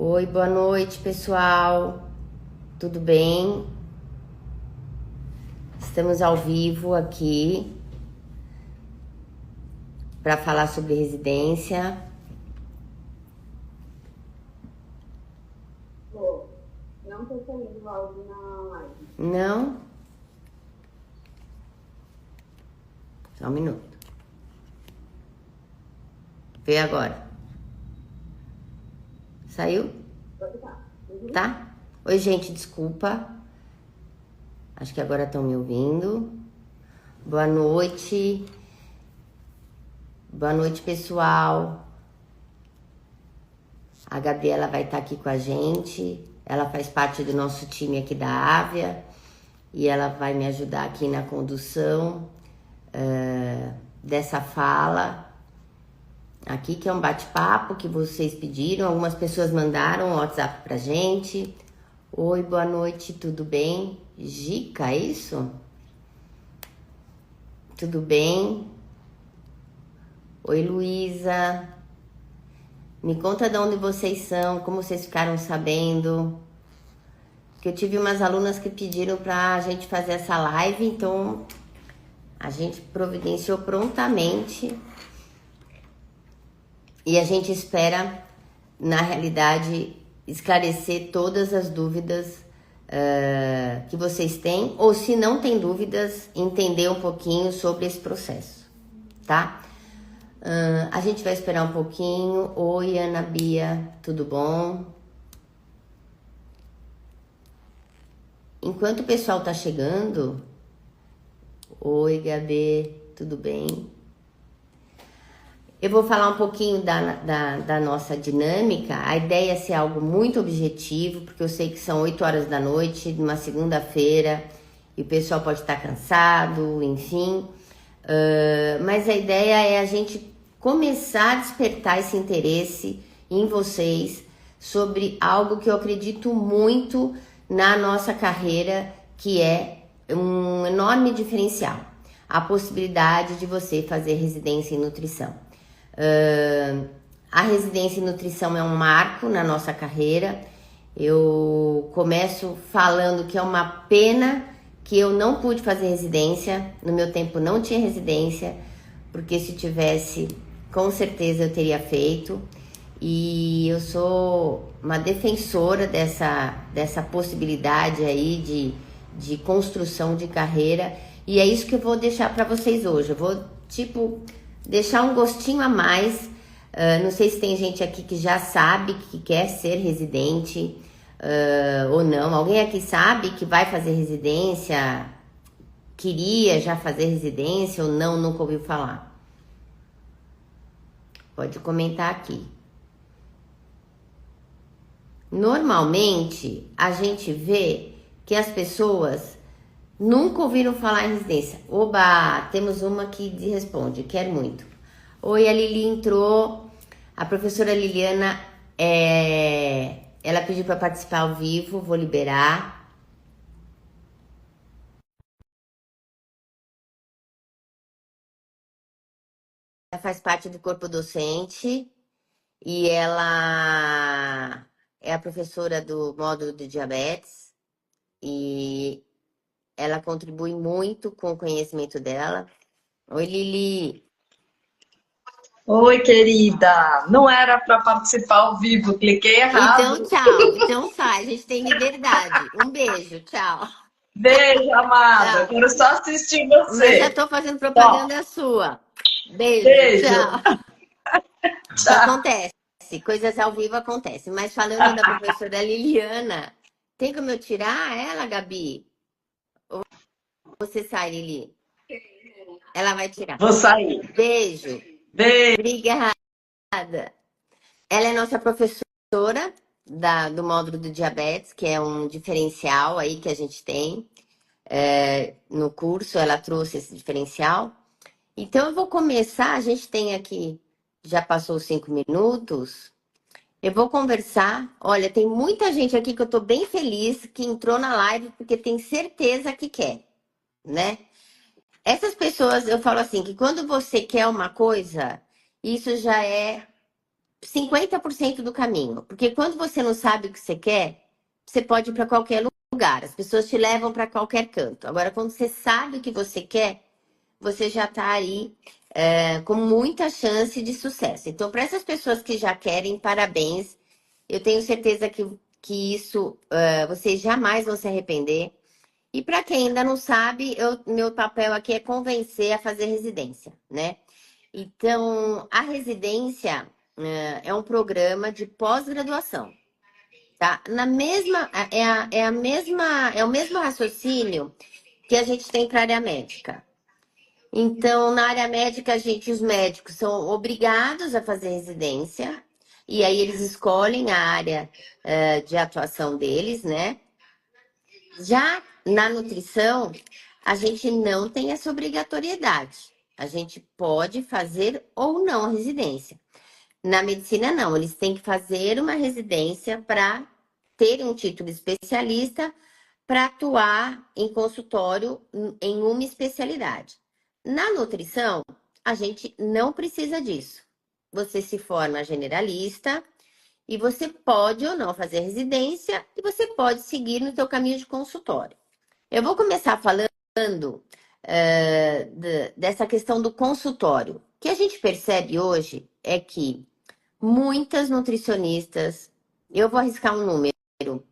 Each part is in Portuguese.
Oi, boa noite, pessoal. Tudo bem? Estamos ao vivo aqui para falar sobre residência. Não tô saindo o áudio na live. Não? Só um minuto. Vê agora. Saiu? Tá? Oi, gente, desculpa. Acho que agora estão me ouvindo. Boa noite. Boa noite, pessoal. A Gabriela vai estar aqui com a gente. Ela faz parte do nosso time aqui da Ávia. E ela vai me ajudar aqui na condução dessa fala. Aqui que é um bate-papo que vocês pediram. Algumas pessoas mandaram um WhatsApp pra gente. Oi, boa noite, tudo bem? Gica, é isso? Tudo bem? Oi, Luísa. Me conta de onde vocês são, como vocês ficaram sabendo. Porque eu tive umas alunas que pediram pra gente fazer essa live, então a gente providenciou prontamente. E a gente espera, na realidade, esclarecer todas as dúvidas que vocês têm, ou se não tem dúvidas, entender um pouquinho sobre esse processo, tá? A gente vai esperar um pouquinho. Oi, Ana Bia, tudo bom? Enquanto o pessoal tá chegando... Oi, Gabi, tudo bem? Eu vou falar um pouquinho da nossa dinâmica. A ideia é ser algo muito objetivo, porque eu sei que são 8 horas da noite, numa segunda-feira, e o pessoal pode estar cansado, enfim. Mas a ideia é a gente começar a despertar esse interesse em vocês sobre algo que eu acredito muito na nossa carreira, que é um enorme diferencial. A possibilidade de você fazer residência em nutrição. A residência em nutrição é um marco na nossa carreira. Eu começo falando que é uma pena que eu não pude fazer residência. No meu tempo não tinha residência, porque se tivesse, com certeza eu teria feito. E eu sou uma defensora dessa possibilidade aí de construção de carreira. E é isso que eu vou deixar para vocês hoje. Eu vou, deixar um gostinho a mais. Não sei se tem gente aqui que já sabe que quer ser residente ou não. Alguém aqui sabe que vai fazer residência? Queria já fazer residência ou não? Nunca ouviu falar? Pode comentar aqui. Normalmente, a gente vê que as pessoas nunca ouviram falar em residência. Oba, temos uma que responde, quero muito. Oi, a Lili entrou. A professora Liliana, ela pediu para participar ao vivo, vou liberar. Ela faz parte do corpo docente e ela é a professora do módulo de diabetes e ela contribui muito com o conhecimento dela. Oi, Lili. Oi, querida. Não era para participar ao vivo, cliquei errado. Então, tchau. Então sai, a gente tem liberdade. Um beijo, tchau. Beijo, amada. Tchau. Quero só assistir Mas já você. tô fazendo Ó, propaganda sua. Beijo, beijo. tchau. Isso Tchau. acontece, coisas ao vivo acontecem. Mas falando da professora Liliana, tem como eu tirar ela, Gabi? Ou você sai, Lili? Ela vai tirar. Vou sair. Beijo. Beijo. Obrigada. Ela é nossa professora do módulo do diabetes, que é um diferencial aí que a gente tem no curso. Ela trouxe esse diferencial. Então eu vou começar, a gente tem aqui, já passou os 5 minutos. Eu vou conversar. Olha, tem muita gente aqui que eu tô bem feliz que entrou na live porque tem certeza que quer, né? Essas pessoas, eu falo assim, que quando você quer uma coisa, isso já é 50% do caminho. Porque quando você não sabe o que você quer, você pode ir para qualquer lugar. As pessoas te levam para qualquer canto. Agora, quando você sabe o que você quer, você já está aí com muita chance de sucesso. Então, para essas pessoas que já querem, parabéns. Eu tenho certeza que isso vocês jamais vão se arrepender. E para quem ainda não sabe, meu papel aqui é convencer a fazer residência, né? Então, a residência é um programa de pós-graduação, tá? Na mesma, é o mesmo raciocínio que a gente tem para a área médica. Então, na área médica, os médicos são obrigados a fazer residência, e aí eles escolhem a área de atuação deles, né? Já na nutrição, a gente não tem essa obrigatoriedade. A gente pode fazer ou não a residência. Na medicina, não. Eles têm que fazer uma residência para ter um título especialista para atuar em consultório em uma especialidade. Na nutrição, a gente não precisa disso. Você se forma generalista e você pode ou não fazer residência e você pode seguir no seu caminho de consultório. Eu vou começar falando dessa questão do consultório. O que a gente percebe hoje é que muitas nutricionistas, eu vou arriscar um número,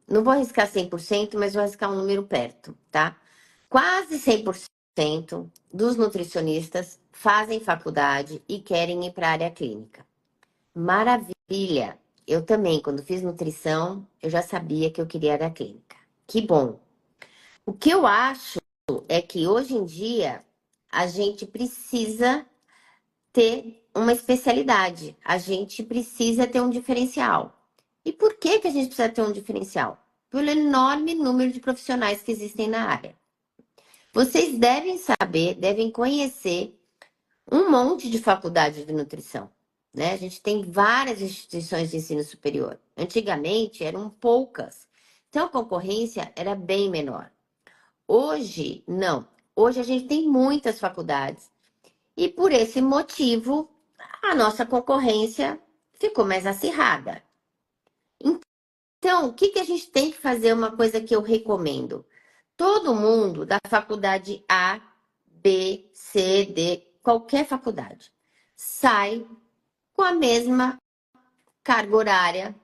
não vou arriscar 100%, mas vou arriscar um número perto, tá? Quase 100% dos nutricionistas fazem faculdade e querem ir para a área clínica. Maravilha! Eu também, quando fiz nutrição, eu já sabia que eu queria área clínica. Que bom! O que eu acho é que hoje em dia a gente precisa ter uma especialidade, a gente precisa ter um diferencial. E por que que a gente precisa ter um diferencial? Pelo enorme número de profissionais que existem na área. Vocês devem saber, devem conhecer um monte de faculdades de nutrição, né? A gente tem várias instituições de ensino superior. Antigamente eram poucas, então a concorrência era bem menor. Hoje, não. Hoje a gente tem muitas faculdades e por esse motivo a nossa concorrência ficou mais acirrada. Então, o que que a gente tem que fazer? Uma coisa que eu recomendo. Todo mundo da faculdade A, B, C, D, qualquer faculdade, sai com a mesma carga horária,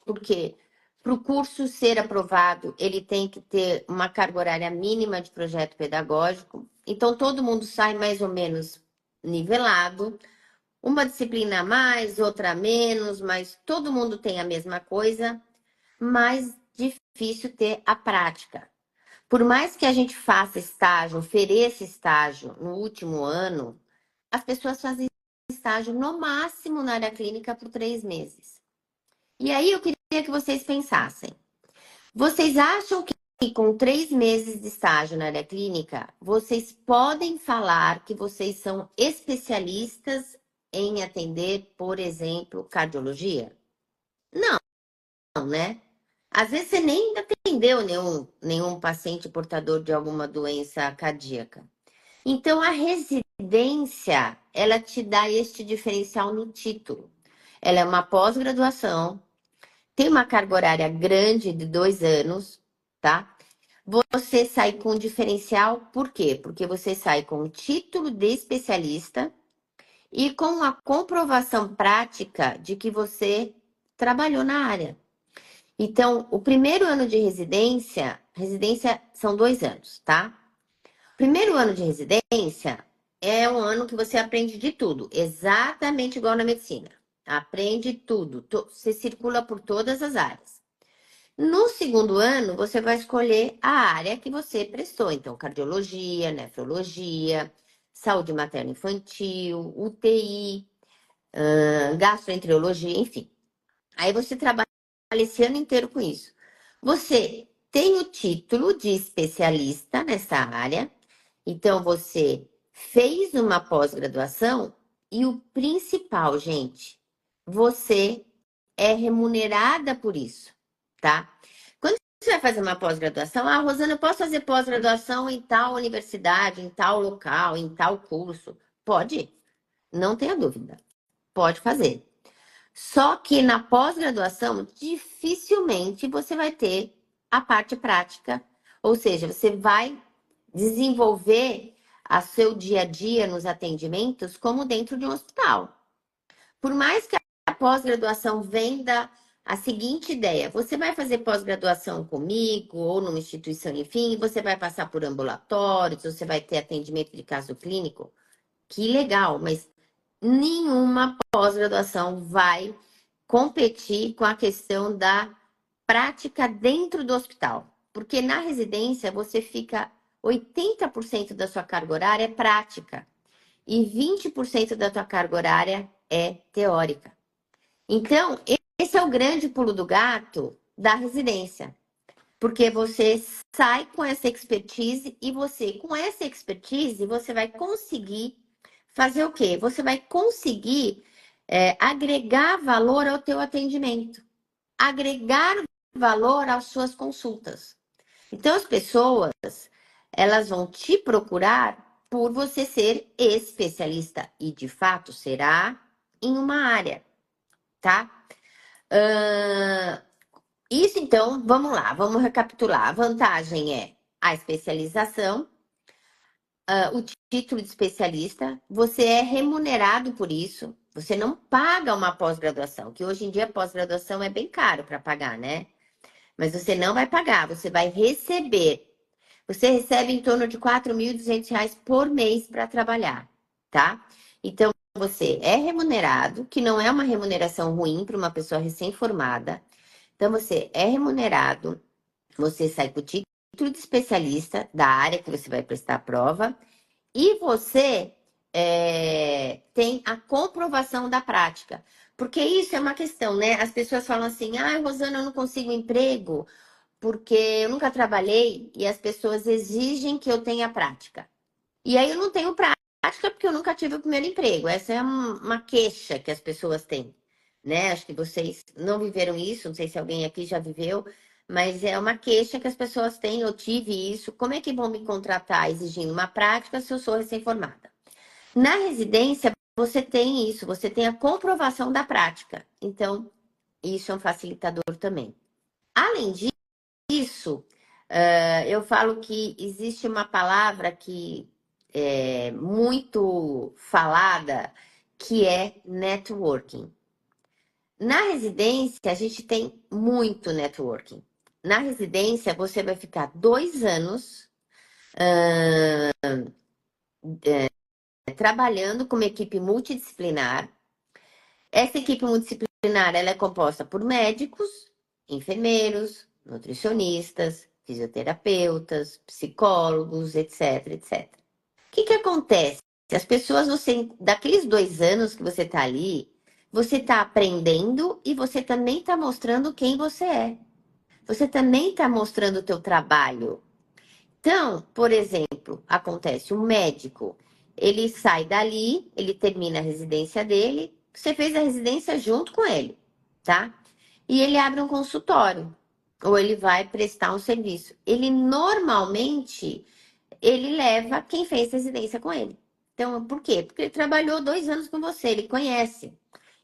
porque para o curso ser aprovado, ele tem que ter uma carga horária mínima de projeto pedagógico. Então, todo mundo sai mais ou menos nivelado. Uma disciplina a mais, outra a menos, mas todo mundo tem a mesma coisa. Mais difícil ter a prática. Por mais que a gente faça estágio, ofereça estágio no último ano, as pessoas fazem estágio no máximo na área clínica por 3 meses. E aí eu queria que vocês pensassem. Vocês acham que com 3 meses de estágio na área clínica, vocês podem falar que vocês são especialistas em atender, por exemplo, cardiologia? Não, né? Às vezes você nem atendeu nenhum paciente portador de alguma doença cardíaca. Então, a residência, ela te dá este diferencial no título. Ela é uma pós-graduação, tem uma carga horária grande de 2 anos, tá? Você sai com diferencial, por quê? Porque você sai com o título de especialista e com a comprovação prática de que você trabalhou na área. Então, o primeiro ano de residência são 2 anos, tá? O primeiro ano de residência é um ano que você aprende de tudo, exatamente igual na medicina. Aprende tudo, você circula por todas as áreas. No segundo ano, você vai escolher a área que você prestou. Então, cardiologia, nefrologia, saúde materno-infantil, UTI, gastroenterologia, enfim. Aí você trabalha esse ano inteiro com isso. Você tem o título de especialista nessa área, então você fez uma pós-graduação e o principal, gente, você é remunerada por isso, tá? Quando você vai fazer uma pós-graduação, Rosana, eu posso fazer pós-graduação em tal universidade, em tal local, em tal curso? Pode, não tenha dúvida, pode fazer. Só que na pós-graduação, dificilmente você vai ter a parte prática, ou seja, você vai desenvolver a seu dia a dia nos atendimentos como dentro de um hospital. Por mais que a pós-graduação venda a seguinte ideia: você vai fazer pós-graduação comigo ou numa instituição, enfim, você vai passar por ambulatórios, você vai ter atendimento de caso clínico. Que legal, mas nenhuma pós-graduação vai competir com a questão da prática dentro do hospital. Porque na residência você fica 80% da sua carga horária é prática e 20% da tua carga horária é teórica. Então, esse é o grande pulo do gato da residência. Porque você sai com essa expertise e você, com essa expertise, você vai conseguir fazer o quê? Você vai conseguir agregar valor ao teu atendimento, agregar valor às suas consultas. Então, as pessoas, elas vão te procurar por você ser especialista e, de fato, será em uma área, tá? Isso, então, vamos lá, vamos recapitular. A vantagem é a especialização, o título de especialista, você é remunerado por isso, você não paga uma pós-graduação, que hoje em dia pós-graduação é bem caro para pagar, né? Mas você não vai pagar, você vai receber. Você recebe em torno de R$ 4.200 por mês para trabalhar, tá? Então, você é remunerado, que não é uma remuneração ruim para uma pessoa recém-formada. Então, você é remunerado, você sai com o título de especialista da área que você vai prestar a prova e você tem a comprovação da prática. Porque isso é uma questão, né? As pessoas falam assim, Rosana, eu não consigo emprego porque eu nunca trabalhei e as pessoas exigem que eu tenha prática. E aí eu não tenho prática porque eu nunca tive o primeiro emprego. Essa é uma queixa que as pessoas têm, né? Acho que vocês não viveram isso, não sei se alguém aqui já viveu, mas é uma queixa que as pessoas têm. Eu tive isso. Como é que vão me contratar exigindo uma prática se eu sou recém-formada? Na residência, você tem isso, você tem a comprovação da prática. Então, isso é um facilitador também. Além disso, eu falo que existe uma palavra que é muito falada, que é networking. Na residência, a gente tem muito networking. Na residência, você vai ficar 2 anos trabalhando com uma equipe multidisciplinar. Essa equipe multidisciplinar ela é composta por médicos, enfermeiros, nutricionistas, fisioterapeutas, psicólogos, etc, etc. O que acontece? As pessoas, daqueles 2 anos que você está ali, você está aprendendo e você também está mostrando quem você é. Você também está mostrando o teu trabalho. Então, por exemplo, acontece um médico, ele sai dali, ele termina a residência dele, você fez a residência junto com ele, tá? E ele abre um consultório, ou ele vai prestar um serviço. Ele normalmente, ele leva quem fez residência com ele. Então, por quê? Porque ele trabalhou 2 anos com você, ele conhece.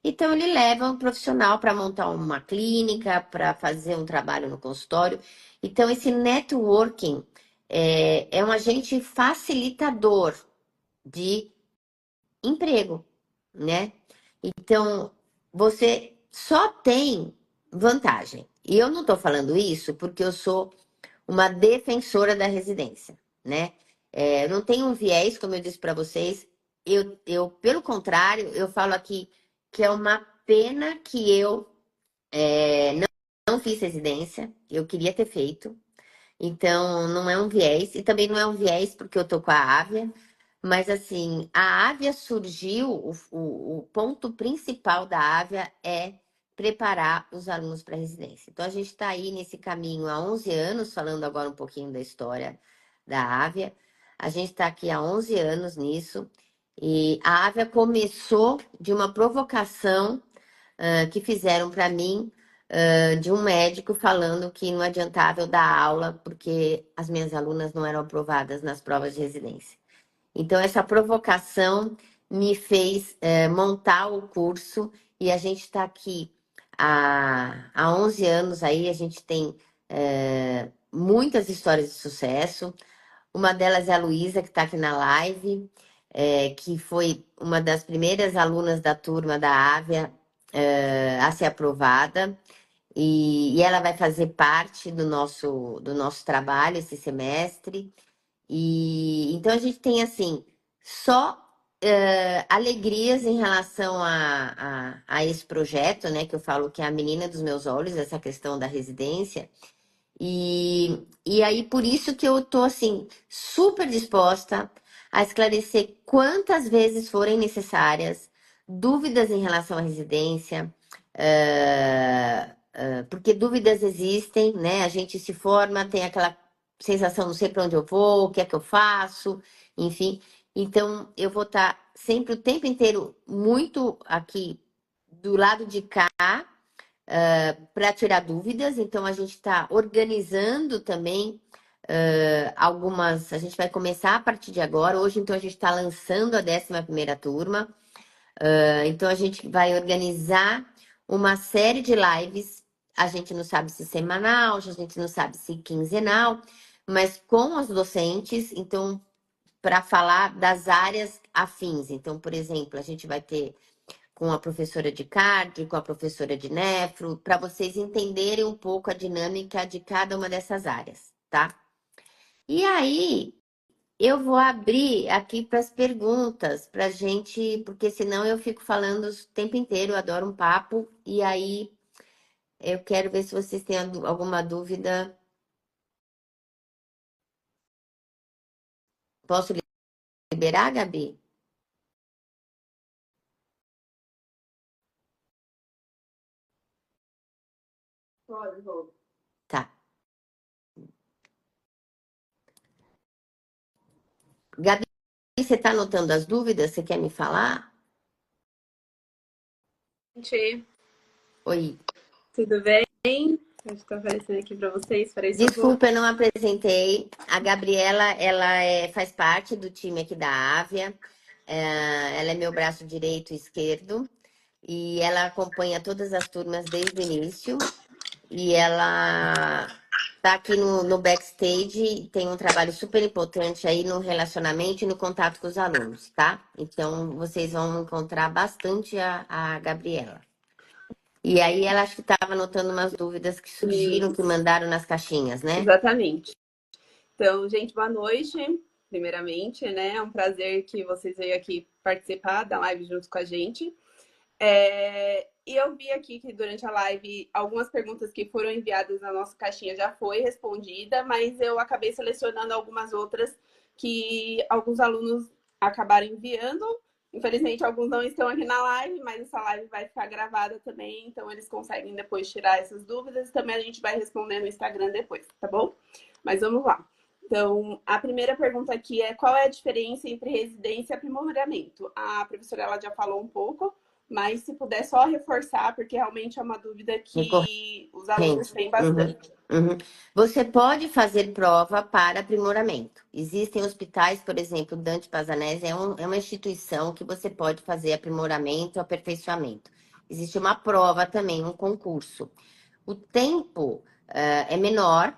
Então, ele leva um profissional para montar uma clínica, para fazer um trabalho no consultório. Então, esse networking é um agente facilitador de emprego, né? Então, você só tem vantagem. E eu não estou falando isso porque eu sou uma defensora da residência, né? Eu não tenho um viés, como eu disse para vocês. Pelo contrário, eu falo aqui que é uma pena que eu não fiz residência. Eu queria ter feito. Então, não é um viés. E também não é um viés porque eu tô com a Ávia. Mas, assim, a Ávia surgiu, o ponto principal da Ávia é preparar os alunos para residência. Então, a gente está aí nesse caminho há 11 anos, falando agora um pouquinho da história da Ávia. A gente está aqui há 11 anos nisso. E a Ávia começou de uma provocação que fizeram para mim, de um médico falando que não adiantava eu dar aula porque as minhas alunas não eram aprovadas nas provas de residência. Então, essa provocação me fez montar o curso e a gente está aqui há 11 anos aí, a gente tem muitas histórias de sucesso. Uma delas é a Luísa, que está aqui na live, que foi uma das primeiras alunas da turma da Ávia a ser aprovada. E ela vai fazer parte do nosso trabalho esse semestre. E então a gente tem assim só alegrias em relação a esse projeto, né? Que eu falo que é a menina dos meus olhos, essa questão da residência. E aí, por isso que eu tô assim, super disposta a esclarecer quantas vezes forem necessárias dúvidas em relação à residência, porque dúvidas existem, né? A gente se forma, tem aquela sensação, não sei para onde eu vou, o que é que eu faço, enfim. Então, eu vou estar sempre o tempo inteiro muito aqui do lado de cá para tirar dúvidas. Então, a gente está organizando também algumas. A gente vai começar a partir de agora. Hoje, então, a gente está lançando a 11ª turma. Então, a gente vai organizar uma série de lives. A gente não sabe se semanal, a gente não sabe se quinzenal, mas com os docentes. Então, para falar das áreas afins. Então, por exemplo, a gente vai ter com a professora de cardio, com a professora de nefro, para vocês entenderem um pouco a dinâmica de cada uma dessas áreas, tá? E aí, eu vou abrir aqui para as perguntas, para gente, porque senão eu fico falando o tempo inteiro, eu adoro um papo, e aí eu quero ver se vocês têm alguma dúvida. Posso liberar, Gabi? Pode, Rô. Tá. Gabi, você está anotando as dúvidas? Você quer me falar? Gente, Oi. tudo bem? Estou aparecendo aqui para vocês. Para isso, Desculpa, eu não apresentei. A Gabriela, ela faz parte do time aqui da Ávia. Ela é meu braço direito e esquerdo. E ela acompanha todas as turmas desde o início. E ela está aqui no backstage. Tem um trabalho super importante aí no relacionamento e no contato com os alunos, tá? Então, vocês vão encontrar bastante a Gabriela. E aí, ela acho que estava anotando umas dúvidas que surgiram, que mandaram nas caixinhas, né? exatamente. Então, gente, boa noite. Primeiramente, né? É um prazer que vocês venham aqui participar da live junto com a gente. E eu vi aqui que durante a live algumas perguntas que foram enviadas na nossa caixinha já foi respondida, mas eu acabei selecionando algumas outras que alguns alunos acabaram enviando. Infelizmente, alguns não estão aqui na live, mas essa live vai ficar gravada também, então eles conseguem depois tirar essas dúvidas e também a gente vai responder no Instagram depois, tá bom? Mas vamos lá. Então, a primeira pergunta aqui é: qual é a diferença entre residência e aprimoramento? A professora ela já falou um pouco, mas se puder só reforçar, porque realmente é uma dúvida que os alunos têm bastante. Uhum. Você pode fazer prova para aprimoramento. Existem hospitais, por exemplo, Dante Pazanese é uma instituição que você pode fazer aprimoramento, aperfeiçoamento. Existe uma prova também, um concurso. O tempo é menor,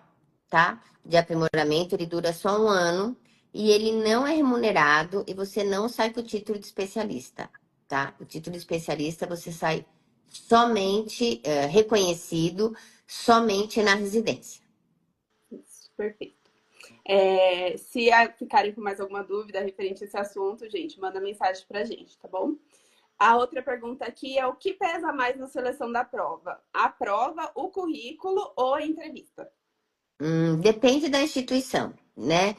tá? De aprimoramento, ele dura só 1 ano e ele não é remunerado e você não sai com o título de especialista, tá? O título de especialista você sai somente reconhecido somente na residência. Isso, perfeito. Se ficarem com mais alguma dúvida referente a esse assunto, gente, manda mensagem pra gente, tá bom? A outra pergunta aqui é: o que pesa mais na seleção da prova? A prova, o currículo ou a entrevista? Depende da instituição, né?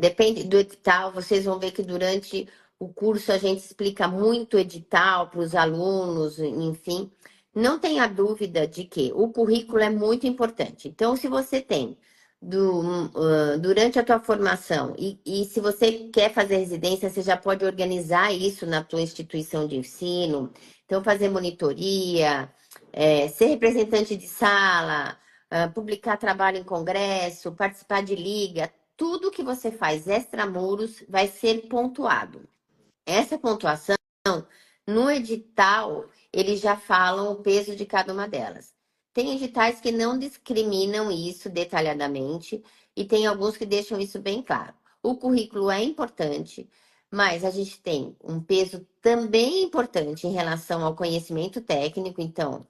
Depende do edital. Vocês vão ver que durante o curso a gente explica muito o edital para os alunos, enfim. Não tenha dúvida de que o currículo é muito importante. Então, se você tem durante a tua formação e se você quer fazer residência, você já pode organizar isso na tua instituição de ensino. Então, fazer monitoria, ser representante de sala, publicar trabalho em congresso, participar de liga, tudo que você faz extramuros vai ser pontuado. Essa pontuação No edital, eles já falam o peso de cada uma delas. Tem editais que não discriminam isso detalhadamente e tem alguns que deixam isso bem claro. O currículo é importante, mas a gente tem um peso também importante em relação ao conhecimento técnico. Então,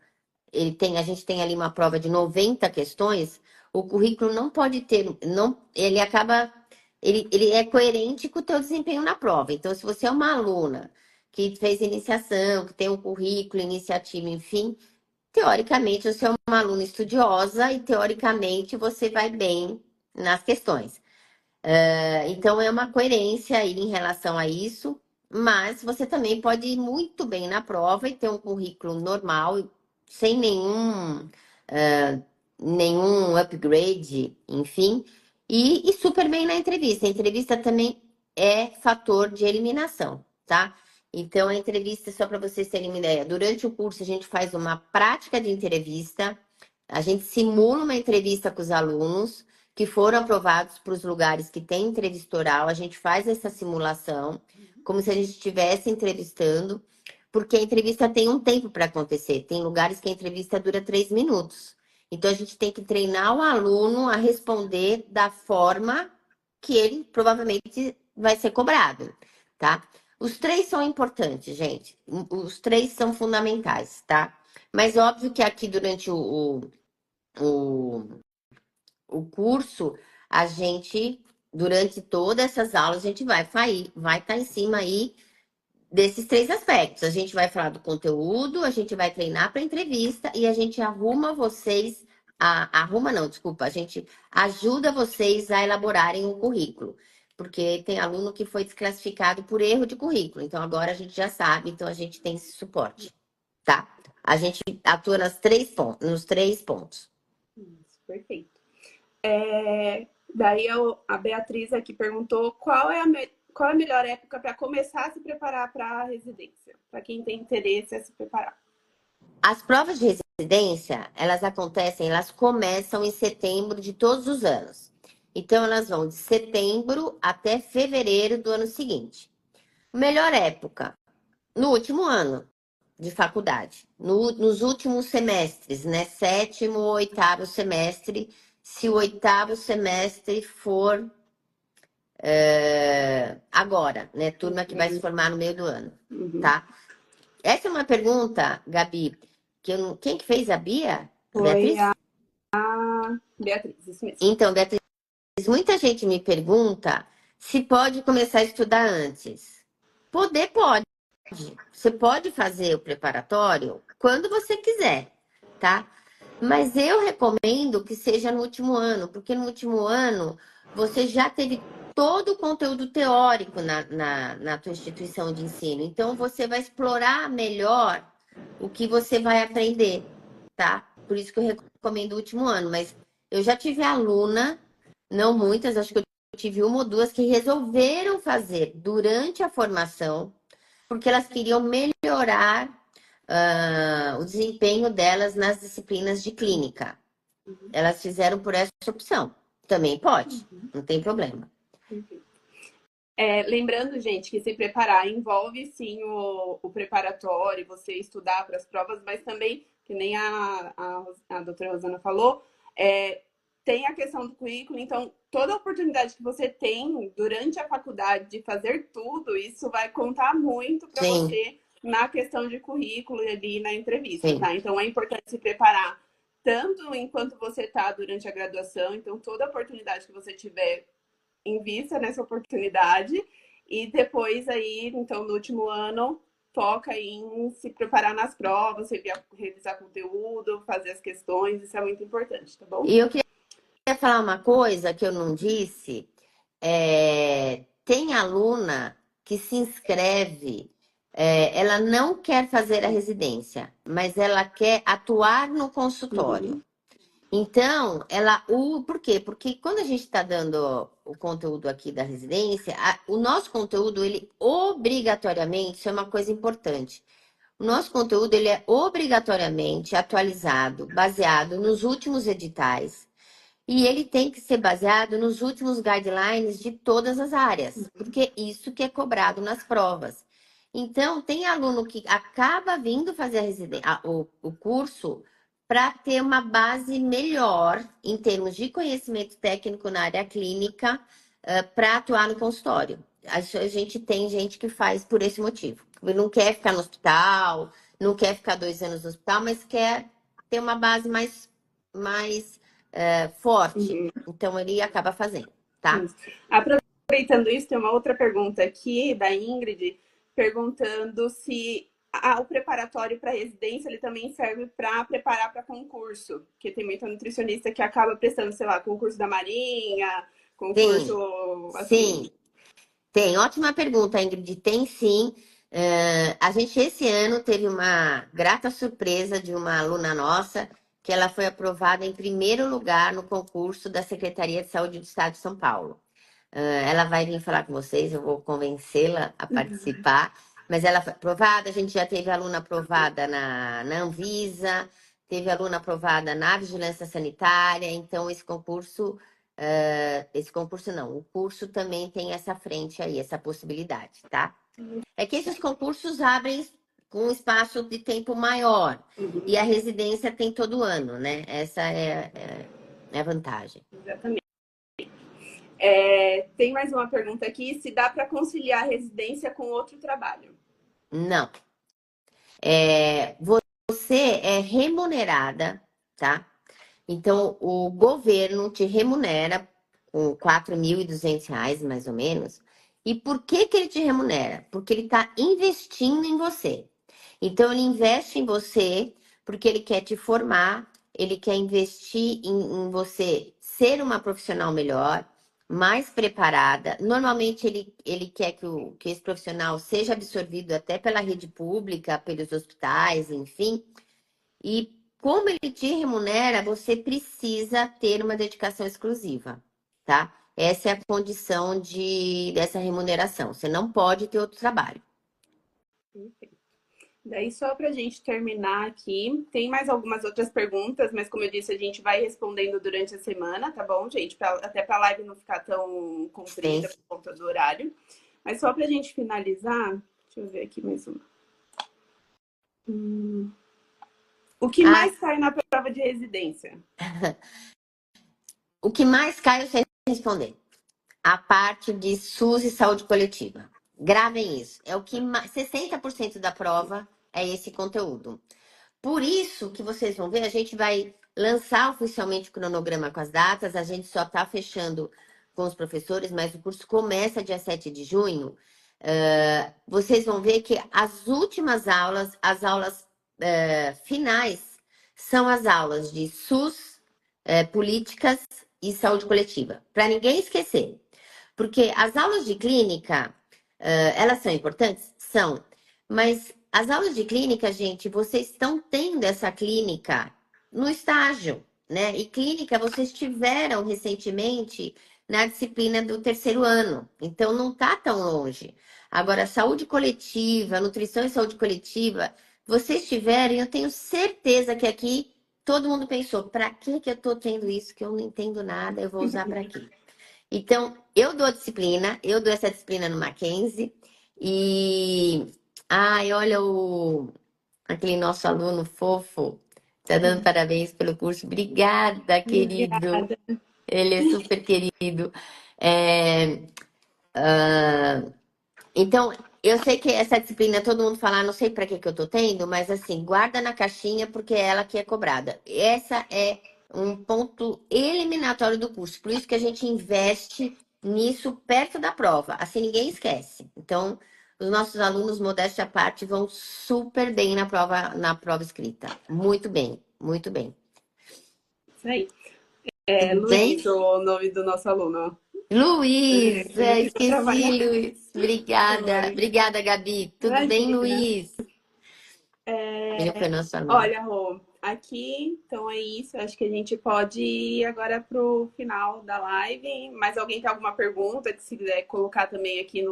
a gente tem ali uma prova de 90 questões, o currículo não pode ter, não, ele acaba, ele é coerente com o teu desempenho na prova. Então, se você é uma aluna que fez iniciação, que tem um currículo, iniciativa, enfim, teoricamente você é uma aluna estudiosa e teoricamente você vai bem nas questões. Então, é uma coerência aí em relação a isso, mas você também pode ir muito bem na prova e ter um currículo normal, sem nenhum upgrade, enfim, e super bem na entrevista. A entrevista também é fator de eliminação, tá? Então, a entrevista, só para vocês terem uma ideia, durante o curso a gente faz uma prática de entrevista, a gente simula uma entrevista com os alunos que foram aprovados para os lugares que tem entrevista oral, a gente faz essa simulação, como se a gente estivesse entrevistando, porque a entrevista tem um tempo para acontecer. Tem lugares que a entrevista dura 3 minutos. Então, a gente tem que treinar o aluno a responder da forma que ele provavelmente vai ser cobrado, tá? Os 3 são importantes, gente. Os 3 são fundamentais, tá? Mas óbvio que aqui durante o curso, a gente, durante todas essas aulas, a gente vai estar em cima aí desses 3 aspectos. A gente vai falar do conteúdo, a gente vai treinar para entrevista e a gente arruma vocês, arruma não, desculpa, a gente ajuda vocês a elaborarem o currículo. Porque tem aluno que foi desclassificado por erro de currículo. Então, agora a gente já sabe, então a gente tem esse suporte, tá? A gente atua nos 3 pontos. Isso, perfeito. Daí a Beatriz aqui perguntou qual é a melhor época para começar a se preparar para a residência, para quem tem interesse a se preparar. As provas de residência, elas começam em setembro de todos os anos. Então, elas vão de setembro até fevereiro do ano seguinte. Melhor época, no último ano de faculdade, nos últimos semestres, né? 7º, 8º semestre, se o 8º semestre for agora, né? Turma que vai se formar no meio do ano, tá? Essa é uma pergunta, Gabi, quem que fez a Bia? Foi Beatriz? a Beatriz, isso mesmo. Então, Beatriz, muita gente me pergunta se pode começar a estudar antes. Pode. Você pode fazer o preparatório quando você quiser, tá? Mas eu recomendo que seja no último ano, porque no último ano você já teve todo o conteúdo teórico na tua instituição de ensino. Então, você vai explorar melhor o que você vai aprender, tá? Por isso que eu recomendo o último ano. Mas eu já tive aluna, não muitas, acho que eu tive 1 ou 2 que resolveram fazer durante a formação, porque elas queriam melhorar o desempenho delas nas disciplinas de clínica. Elas fizeram por essa opção. Também pode, não tem problema. Lembrando, gente, que se preparar envolve sim o preparatório, você estudar para as provas, mas também, que nem a doutora Rosana falou, tem a questão do currículo. Então, toda oportunidade que você tem durante a faculdade de fazer tudo, isso vai contar muito para você na questão de currículo e ali na entrevista, tá? Então, é importante se preparar tanto enquanto você está durante a graduação. Então, toda oportunidade que você tiver, invista nessa oportunidade. E depois aí, então, no último ano, foca em se preparar nas provas, revisar conteúdo, fazer as questões. Isso é muito importante, tá bom? E eu queria falar uma coisa que eu não disse. Tem aluna que se inscreve, ela não quer fazer a residência, mas ela quer atuar no consultório. Então, por quê? Porque quando a gente está dando o conteúdo aqui da residência, o nosso conteúdo, ele obrigatoriamente, isso é uma coisa importante, o nosso conteúdo, ele é obrigatoriamente atualizado, baseado nos últimos editais, e ele tem que ser baseado nos últimos guidelines de todas as áreas, porque isso que é cobrado nas provas. Então, tem aluno que acaba vindo fazer o curso para ter uma base melhor em termos de conhecimento técnico na área clínica, para atuar no consultório. A gente tem gente que faz por esse motivo. Não quer ficar no hospital, não quer ficar 2 anos no hospital, mas quer ter uma base mais forte. Uhum. Então, ele acaba fazendo, tá? Isso. Aproveitando isso, tem uma outra pergunta aqui da Ingrid, perguntando se o preparatório para residência ele também serve para preparar para concurso, porque tem muita nutricionista que acaba prestando, sei lá, concurso da Marinha, concurso assim. Sim, tem. Ótima pergunta, Ingrid. Tem sim. A gente esse ano teve uma grata surpresa de uma aluna nossa, que ela foi aprovada em primeiro lugar no concurso da Secretaria de Saúde do Estado de São Paulo. Ela vai vir falar com vocês, eu vou convencê-la a participar. Mas ela foi aprovada, a gente já teve aluna aprovada na Anvisa, teve aluna aprovada na Vigilância Sanitária, então esse concurso não, o curso também tem essa frente aí, essa possibilidade, tá? É que esses concursos abrem com um espaço de tempo maior, e a residência tem todo ano, né? Essa é a vantagem. Exatamente. Tem mais uma pergunta aqui, se dá para conciliar a residência com outro trabalho? Não. Você é remunerada, tá? Então, o governo te remunera com R$ 4.200, mais ou menos. E por que que ele te remunera? Porque ele está investindo em você. Então, ele investe em você porque ele quer te formar, ele quer investir em você ser uma profissional melhor, mais preparada. Normalmente, ele quer que esse profissional seja absorvido até pela rede pública, pelos hospitais, enfim. E como ele te remunera, você precisa ter uma dedicação exclusiva, tá? Essa é a condição dessa remuneração. Você não pode ter outro trabalho. Daí, só para a gente terminar aqui, tem mais algumas outras perguntas, mas como eu disse, a gente vai respondendo durante a semana, tá bom, gente? Até para a live não ficar tão comprida por conta do horário. Mas só para a gente finalizar, deixa eu ver aqui mais uma. O que mais cai na prova de residência? O que mais cai, eu sei responder. A parte de SUS e saúde coletiva. Gravem isso. É o que 60% da prova é esse conteúdo. Por isso que vocês vão ver, a gente vai lançar oficialmente o cronograma com as datas, a gente só está fechando com os professores, mas o curso começa dia 7 de junho. Vocês vão ver que as últimas aulas, as aulas finais, são as aulas de SUS, políticas e saúde coletiva. Para ninguém esquecer. Porque as aulas de clínica, elas são importantes? São. Mas as aulas de clínica, gente, vocês estão tendo essa clínica no estágio, né? E clínica vocês tiveram recentemente na disciplina do terceiro ano. Então, não está tão longe. Agora, saúde coletiva, nutrição e saúde coletiva, vocês tiverem, eu tenho certeza que aqui todo mundo pensou, para que eu estou tendo isso que eu não entendo nada, eu vou usar para quê? Então, eu dou essa disciplina no Mackenzie e... Ai, olha aquele nosso aluno fofo, tá dando parabéns pelo curso. Obrigada, querido. Obrigada. Ele é super querido. Então, eu sei que essa disciplina, todo mundo fala, não sei para que eu tô tendo, mas assim, guarda na caixinha porque é ela que é cobrada. Essa é um ponto eliminatório do curso. Por isso que a gente investe nisso perto da prova. Assim, ninguém esquece. Então, os nossos alunos, modéstia à parte, vão super bem na prova escrita. Muito bem, muito bem. Isso aí. Tudo bem? Luiz, o nome do nosso aluno. Luiz, esqueci, Luiz. Oi. Obrigada, Gabi. Tudo bem, Imagina. Luiz? Ele foi nosso aluno. Olha, Rô, aqui, então é isso. Acho que a gente pode ir agora pro final da live. Mas alguém tem alguma pergunta que se quiser colocar também aqui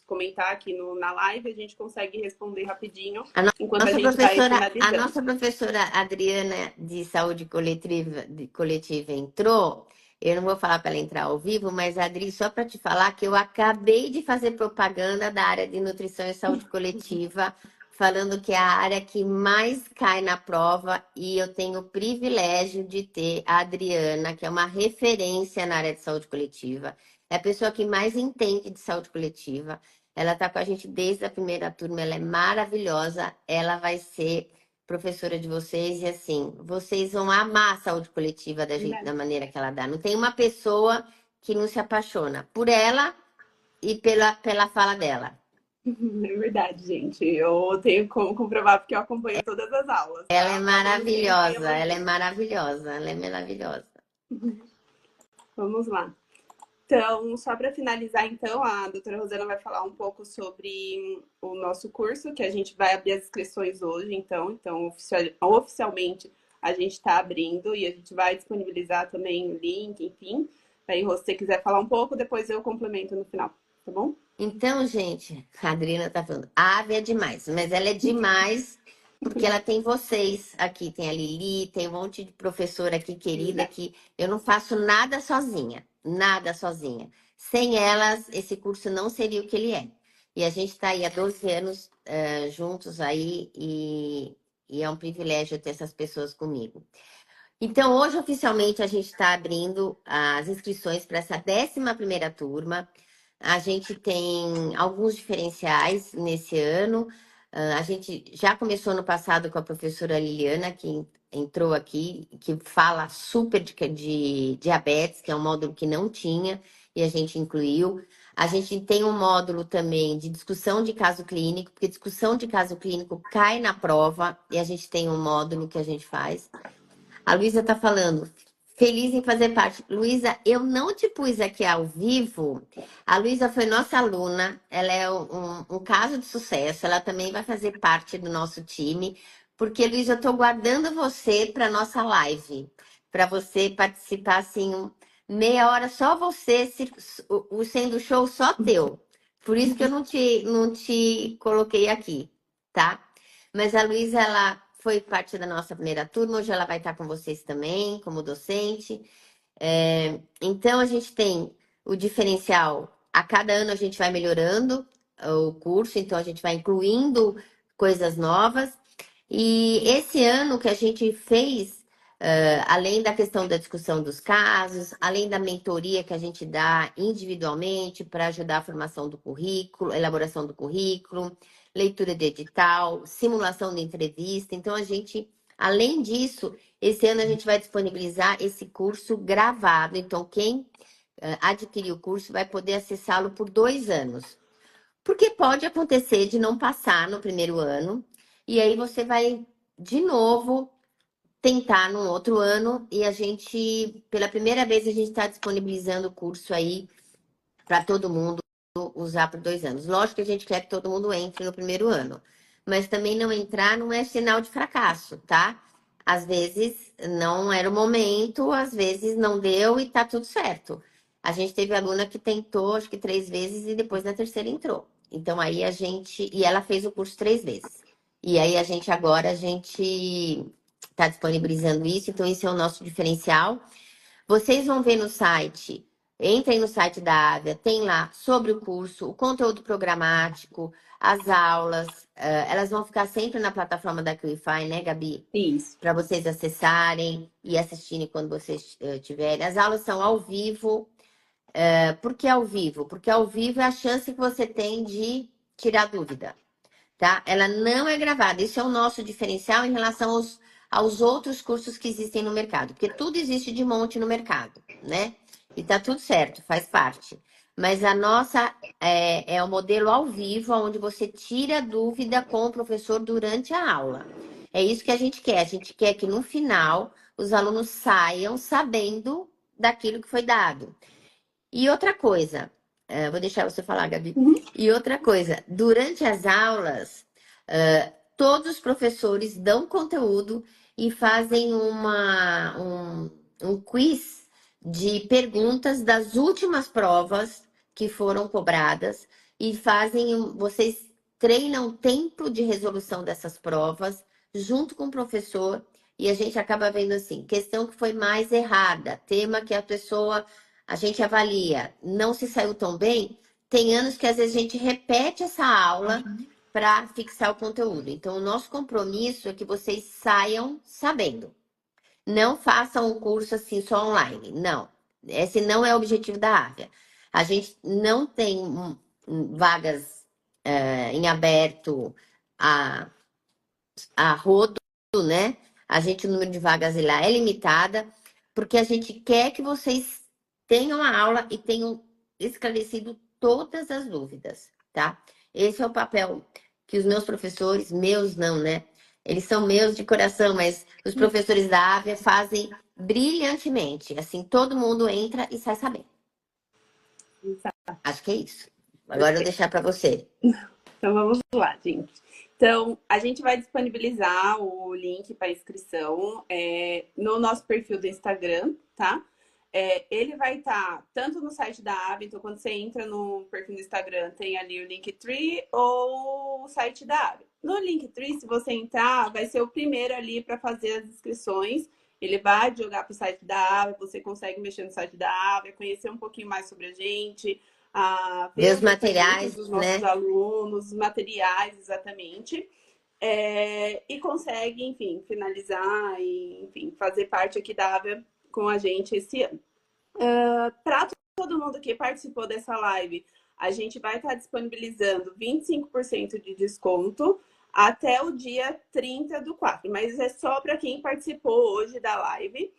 comentar aqui na live, a gente consegue responder rapidinho. Enquanto a gente vai finalizando. A nossa professora Adriana de saúde coletiva entrou. Eu não vou falar para ela entrar ao vivo, mas Adri, só para te falar que eu acabei de fazer propaganda da área de nutrição e saúde coletiva, falando que é a área que mais cai na prova e eu tenho o privilégio de ter a Adriana, que é uma referência na área de saúde coletiva. É a pessoa que mais entende de saúde coletiva. Ela está com a gente desde a primeira turma, ela é maravilhosa. Ela vai ser professora de vocês e assim, vocês vão amar a saúde coletiva da gente, da maneira que ela dá. Não tem uma pessoa que não se apaixona por ela e pela fala dela. É verdade, gente. Eu tenho como comprovar porque eu acompanho todas as aulas, Ela tá? é Ao mesmo tempo, maravilhosa, ela é maravilhosa, ela é maravilhosa. Vamos lá. Então, só para finalizar, então, a doutora Rosana vai falar um pouco sobre o nosso curso, que a gente vai abrir as inscrições hoje, então oficialmente a gente está abrindo e a gente vai disponibilizar também o link, enfim. Aí, se você quiser falar um pouco, depois eu complemento no final, tá bom? Então, gente, a Adriana tá falando, a Ave é demais, mas ela é demais porque ela tem vocês aqui, tem a Lili, tem um monte de professora aqui querida que eu não faço nada sozinha, nada sozinha. Sem elas, esse curso não seria o que ele é. E a gente está aí há 12 anos juntos aí e é um privilégio ter essas pessoas comigo. Então, hoje, oficialmente, a gente está abrindo as inscrições para essa 11ª turma. A gente tem alguns diferenciais nesse ano. A gente já começou no passado com a professora Liliana, que entrou aqui, que fala super de diabetes, que é um módulo que não tinha, e a gente incluiu. A gente tem um módulo também de discussão de caso clínico, porque discussão de caso clínico cai na prova, e a gente tem um módulo que a gente faz. A Luísa está falando, feliz em fazer parte. Luísa, eu não te pus aqui ao vivo. A Luísa foi nossa aluna, ela é um caso de sucesso, ela também vai fazer parte do nosso time, porque, Luísa, eu estou guardando você para nossa live, para você participar assim, meia hora, só você, sendo show só teu. Por isso que eu não te coloquei aqui, tá? Mas a Luísa, ela foi parte da nossa primeira turma, hoje ela vai estar com vocês também, como docente. Então, a gente tem o diferencial, a cada ano a gente vai melhorando o curso, então a gente vai incluindo coisas novas. E esse ano que a gente fez, além da questão da discussão dos casos, além da mentoria que a gente dá individualmente para ajudar a formação do currículo, elaboração do currículo, leitura de edital, simulação de entrevista. Então, a gente, além disso, esse ano a gente vai disponibilizar esse curso gravado. Então, quem adquirir o curso vai poder acessá-lo por 2 anos. Porque pode acontecer de não passar no primeiro ano, e aí você vai, de novo, tentar no outro ano, e a gente, pela primeira vez, a gente está disponibilizando o curso aí para todo mundo usar por 2 anos. Lógico que a gente quer que todo mundo entre no primeiro ano, mas também não entrar não é sinal de fracasso, tá? Às vezes não era o momento, às vezes não deu e tá tudo certo. A gente teve aluna que tentou, acho que 3 vezes e depois na terceira entrou. Então aí a gente, e ela fez o curso 3 vezes. E aí agora a gente está disponibilizando isso, então esse é o nosso diferencial. Vocês vão ver no site, entrem no site da Avia, tem lá sobre o curso, o conteúdo programático, as aulas, elas vão ficar sempre na plataforma da Qlify, né, Gabi? Isso. Para vocês acessarem e assistirem quando vocês tiverem. As aulas são ao vivo. Por que ao vivo? Porque ao vivo é a chance que você tem de tirar dúvida, tá? Ela não é gravada. Isso é o nosso diferencial em relação aos outros cursos que existem no mercado. Porque tudo existe de monte no mercado, né? E tá tudo certo, faz parte. Mas a nossa é o modelo ao vivo, onde você tira dúvida com o professor durante a aula. É isso que a gente quer. A gente quer que no final os alunos saiam sabendo daquilo que foi dado. E outra coisa, vou deixar você falar, Gabi. E outra coisa, durante as aulas, todos os professores dão conteúdo e fazem um quiz de perguntas das últimas provas que foram cobradas e vocês treinam o tempo de resolução dessas provas junto com o professor e a gente acaba vendo assim, questão que foi mais errada, tema que a pessoa, a gente avalia, não se saiu tão bem, tem anos que às vezes a gente repete essa aula para fixar o conteúdo. Então, o nosso compromisso é que vocês saiam sabendo. Não façam o curso assim só online. Não. Esse não é o objetivo da Ávia. A gente não tem vagas em aberto a rodo, né? A gente, o número de vagas lá é limitada, porque a gente quer que vocês tenham a aula e tenham esclarecido todas as dúvidas, tá? Esse é o papel que os meus professores, meus não, né? Eles são meus de coração, mas os professores da Ávia fazem brilhantemente. Assim, todo mundo entra e sai sabendo. Acho que é isso. Agora eu vou deixar para você. Então vamos lá, gente. Então, a gente vai disponibilizar o link para inscrição no nosso perfil do Instagram, tá? Ele vai estar tanto no site da Ávia, então quando você entra no perfil do Instagram, tem ali o Linktree ou o site da Ávia. No Linktree, se você entrar, vai ser o primeiro ali para fazer as inscrições. Ele vai jogar para o site da Ávia, você consegue mexer no site da Ávia, conhecer um pouquinho mais sobre a gente, Ver ver os os materiais, dos nossos né? alunos, os materiais, exatamente. E consegue, enfim, finalizar e, enfim, fazer parte aqui da Ávia com a gente esse ano. Para todo mundo que participou dessa live, a gente vai estar disponibilizando 25% de desconto até o dia 30/4, mas é só para quem participou hoje da live.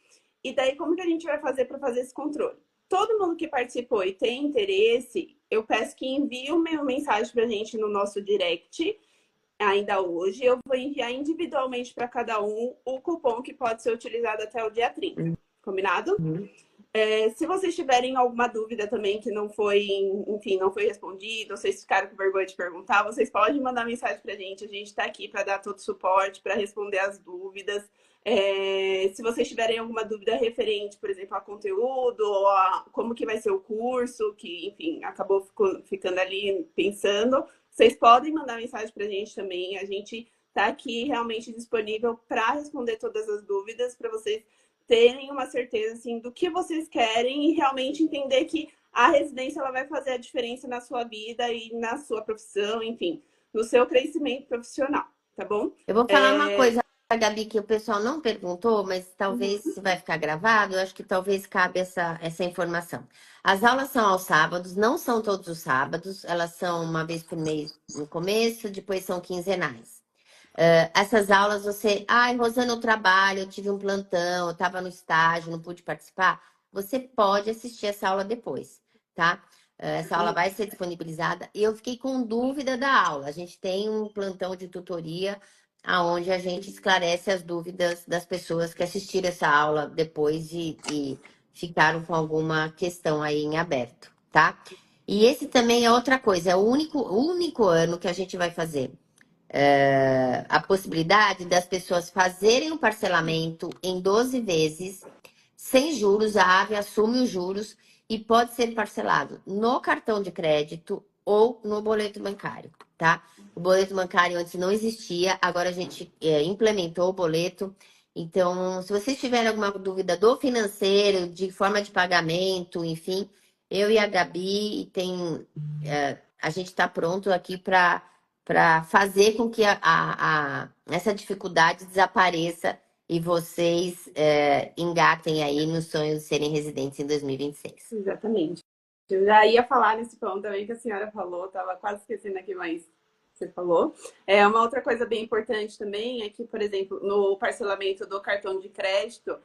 E daí, como que a gente vai fazer para fazer esse controle? Todo mundo que participou e tem interesse, eu peço que envie uma mensagem para a gente no nosso direct ainda hoje. Eu vou enviar individualmente para cada um o cupom que pode ser utilizado até o dia 30. Combinado? Se vocês tiverem alguma dúvida também que não foi, enfim, não foi respondida, vocês ficaram com vergonha de perguntar, vocês podem mandar mensagem para a gente está aqui para dar todo o suporte, para responder as dúvidas. Se vocês tiverem alguma dúvida referente, por exemplo, a conteúdo, ou a como que vai ser o curso, que, enfim, acabou ficando ali pensando, vocês podem mandar mensagem para a gente também. A gente está aqui realmente disponível para responder todas as dúvidas, para vocês terem uma certeza assim, do que vocês querem e realmente entender que a residência ela vai fazer a diferença na sua vida e na sua profissão, enfim, no seu crescimento profissional, tá bom? Eu vou falar uma coisa, Gabi, que o pessoal não perguntou, mas talvez se vai ficar gravado, eu acho que talvez cabe essa informação. As aulas são aos sábados, não são todos os sábados, elas são uma vez por mês no começo, depois são quinzenais. Essas aulas você, Rosana, eu trabalho, eu tive um plantão, eu estava no estágio, não pude participar. Você pode assistir essa aula depois, tá? Essa aula vai ser disponibilizada. E eu fiquei com dúvida da aula. A gente tem um plantão de tutoria aonde a gente esclarece as dúvidas das pessoas que assistiram essa aula depois e ficaram com alguma questão aí em aberto, tá? E esse também é outra coisa, é o único ano que a gente vai fazer a possibilidade das pessoas fazerem o parcelamento em 12 vezes, sem juros, a AVE assume os juros e pode ser parcelado no cartão de crédito ou no boleto bancário, tá? O boleto bancário antes não existia, agora a gente implementou o boleto. Então, se vocês tiverem alguma dúvida do financeiro, de forma de pagamento, enfim, eu e a Gabi a gente está pronto aqui para fazer com que essa dificuldade desapareça e vocês engatem aí no sonho de serem residentes em 2026. Exatamente. Eu já ia falar nesse ponto também que a senhora falou, estava quase esquecendo aqui, mas você falou. Uma outra coisa bem importante também é que, por exemplo, no parcelamento do cartão de crédito,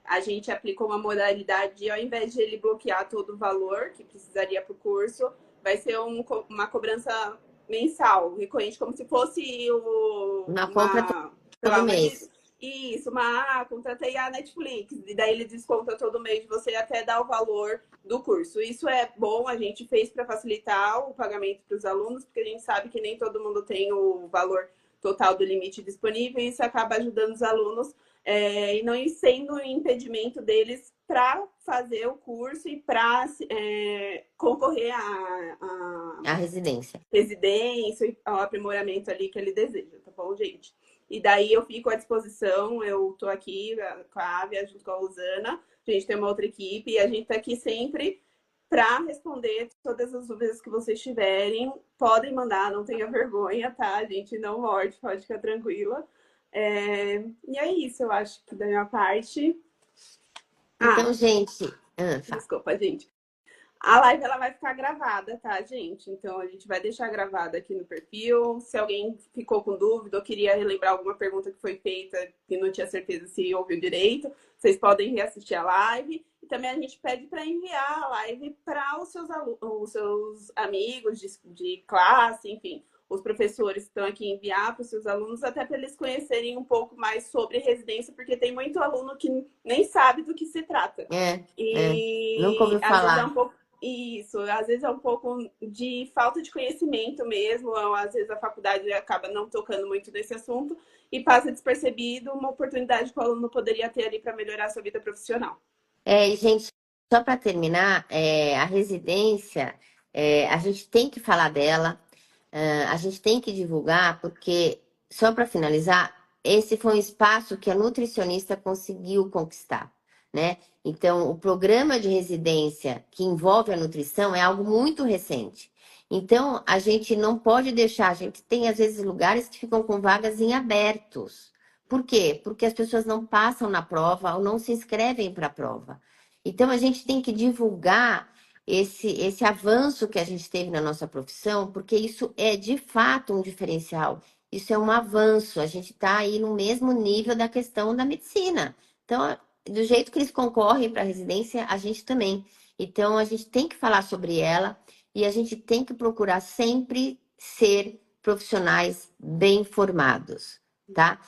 a gente aplicou uma modalidade, ao invés de ele bloquear todo o valor que precisaria para o curso, vai ser uma cobrança mensal, recorrente, como se fosse uma compra todo mês. Isso, contratei a Netflix, e daí ele desconta todo mês de você até dar o valor do curso. Isso é bom, a gente fez para facilitar o pagamento para os alunos, porque a gente sabe que nem todo mundo tem o valor total do limite disponível, e isso acaba ajudando os alunos e não sendo um impedimento deles para fazer o curso e para concorrer à residência e ao aprimoramento ali que ele deseja, tá bom, gente? E daí eu fico à disposição, eu tô aqui com a Ávia, junto com a Rosana, a gente tem uma outra equipe e a gente tá aqui sempre para responder todas as dúvidas que vocês tiverem. Podem mandar, não tenha vergonha, tá? A gente não morde, pode ficar tranquila. E é isso, eu acho que da minha parte. Então, gente. Fala. Desculpa, gente. A live ela vai ficar gravada, tá, gente? Então a gente vai deixar gravada aqui no perfil. Se alguém ficou com dúvida ou queria relembrar alguma pergunta que foi feita e não tinha certeza se ouviu direito, vocês podem reassistir a live. E também a gente pede para enviar a live para os seus amigos de classe, enfim, os professores que estão aqui enviar para os seus alunos, até para eles conhecerem um pouco mais sobre residência, porque tem muito aluno que nem sabe do que se trata. Nunca ouviu falar. Às vezes é um pouco isso, às vezes é um pouco de falta de conhecimento mesmo, ou às vezes a faculdade acaba não tocando muito nesse assunto e passa despercebido uma oportunidade que o aluno poderia ter ali para melhorar a sua vida profissional. E, gente, só para terminar, a residência, a gente tem que falar dela, a gente tem que divulgar, porque, só para finalizar, esse foi um espaço que a nutricionista conseguiu conquistar, né? Então, o programa de residência que envolve a nutrição é algo muito recente. Então, a gente não pode deixar, a gente tem, às vezes, lugares que ficam com vagas em abertos. Por quê? Porque as pessoas não passam na prova ou não se inscrevem para a prova. Então, a gente tem que divulgar esse avanço que a gente teve na nossa profissão, porque isso é, de fato, um diferencial. Isso é um avanço. A gente está aí no mesmo nível da questão da medicina. Então, do jeito que eles concorrem para a residência, a gente também. Então, a gente tem que falar sobre ela e a gente tem que procurar sempre ser profissionais bem formados, tá?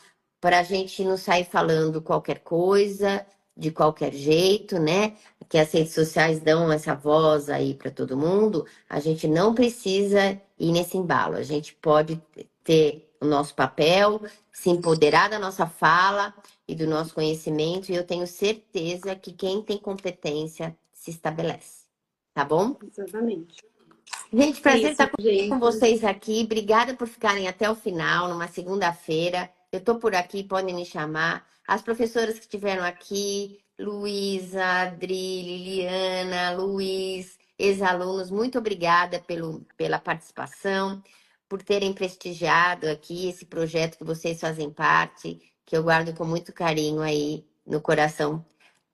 Para a gente não sair falando qualquer coisa, de qualquer jeito, né? Que as redes sociais dão essa voz aí para todo mundo. A gente não precisa ir nesse embalo. A gente pode ter o nosso papel, se empoderar da nossa fala e do nosso conhecimento, e eu tenho certeza que quem tem competência se estabelece. Tá bom? Exatamente. Gente, prazer estar com vocês aqui. Obrigada por ficarem até o final, numa segunda-feira. Eu estou por aqui, podem me chamar. As professoras que estiveram aqui, Luísa, Adri, Liliana, Luiz, ex-alunos, muito obrigada pela participação, por terem prestigiado aqui esse projeto que vocês fazem parte, que eu guardo com muito carinho aí no coração,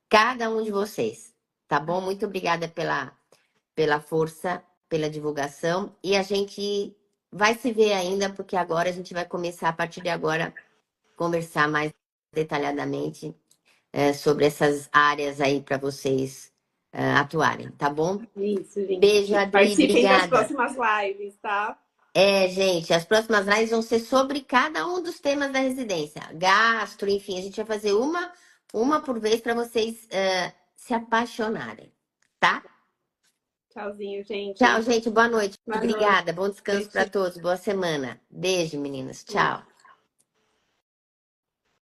cada um de vocês, tá bom? Muito obrigada pela força, pela divulgação, e a gente vai se ver ainda, porque agora a gente vai começar, a partir de agora, conversar mais detalhadamente sobre essas áreas aí para vocês atuarem, tá bom? Isso, gente. Beijo, Adri, participem obrigada. das próximas lives, tá? Gente, as próximas lives vão ser sobre cada um dos temas da residência. Gastro, enfim, a gente vai fazer uma por vez para vocês se apaixonarem, tá? Tchauzinho, gente. Tchau, gente. Boa noite. Boa Obrigada. noite. Bom descanso para todos. Boa semana. Beijo, meninas. Tchau.